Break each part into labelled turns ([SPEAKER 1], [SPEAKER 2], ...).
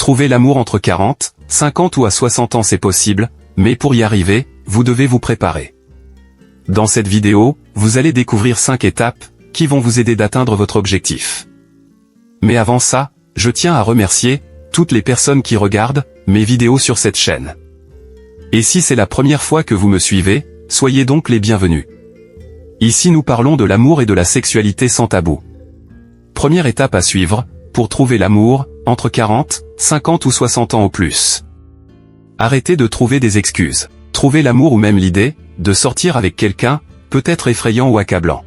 [SPEAKER 1] Trouver l'amour entre 40, 50 ou à 60 ans c'est possible, mais pour y arriver, vous devez vous préparer. Dans cette vidéo, vous allez découvrir 5 étapes qui vont vous aider d'atteindre votre objectif. Mais avant ça, je tiens à remercier toutes les personnes qui regardent mes vidéos sur cette chaîne. Et si c'est la première fois que vous me suivez, soyez donc les bienvenus. Ici nous parlons de l'amour et de la sexualité sans tabou. Première étape à suivre, pour trouver l'amour, entre 40, 50 ou 60 ans au plus. Arrêtez de trouver des excuses. Trouver l'amour ou même l'idée de sortir avec quelqu'un peut être effrayant ou accablant.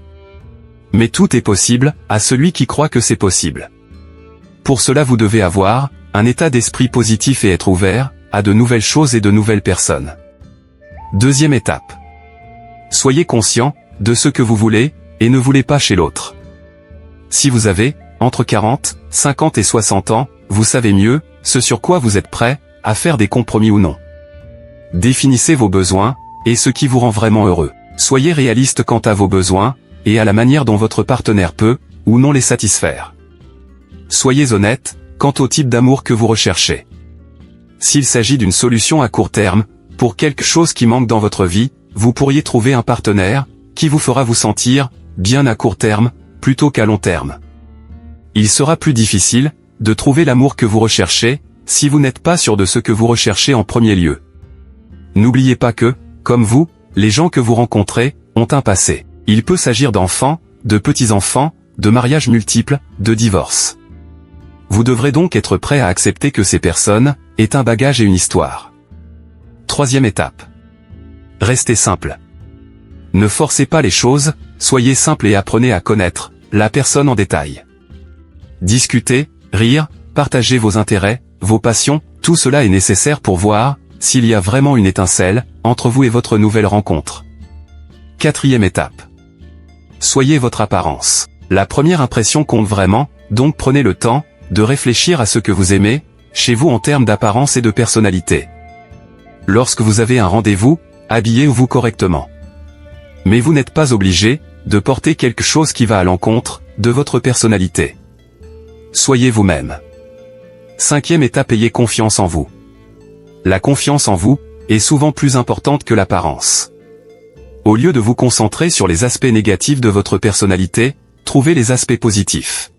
[SPEAKER 1] Mais tout est possible à celui qui croit que c'est possible. Pour cela vous devez avoir un état d'esprit positif et être ouvert à de nouvelles choses et de nouvelles personnes. Deuxième étape. Soyez conscient de ce que vous voulez et ne voulez pas chez l'autre. Si vous avez entre 40, 50 et 60 ans, vous savez mieux ce sur quoi vous êtes prêt à faire des compromis ou non. Définissez vos besoins et ce qui vous rend vraiment heureux. Soyez réaliste quant à vos besoins et à la manière dont votre partenaire peut ou non les satisfaire. Soyez honnête quant au type d'amour que vous recherchez. S'il s'agit d'une solution à court terme, pour quelque chose qui manque dans votre vie, vous pourriez trouver un partenaire qui vous fera vous sentir bien à court terme plutôt qu'à long terme. Il sera plus difficile de trouver l'amour que vous recherchez si vous n'êtes pas sûr de ce que vous recherchez en premier lieu. N'oubliez pas que, comme vous, les gens que vous rencontrez ont un passé. Il peut s'agir d'enfants, de petits-enfants, de mariages multiples, de divorces. Vous devrez donc être prêt à accepter que ces personnes aient un bagage et une histoire. Troisième étape. Restez simple. Ne forcez pas les choses, soyez simple et apprenez à connaître la personne en détail. Discutez, rire, partagez vos intérêts, vos passions, tout cela est nécessaire pour voir s'il y a vraiment une étincelle entre vous et votre nouvelle rencontre. Quatrième étape. Soyez votre apparence. La première impression compte vraiment, donc prenez le temps de réfléchir à ce que vous aimez chez vous en termes d'apparence et de personnalité. Lorsque vous avez un rendez-vous, habillez-vous correctement. Mais vous n'êtes pas obligé de porter quelque chose qui va à l'encontre de votre personnalité. Soyez vous-même. Cinquième étape, ayez confiance en vous. La confiance en vous est souvent plus importante que l'apparence. Au lieu de vous concentrer sur les aspects négatifs de votre personnalité, trouvez les aspects positifs.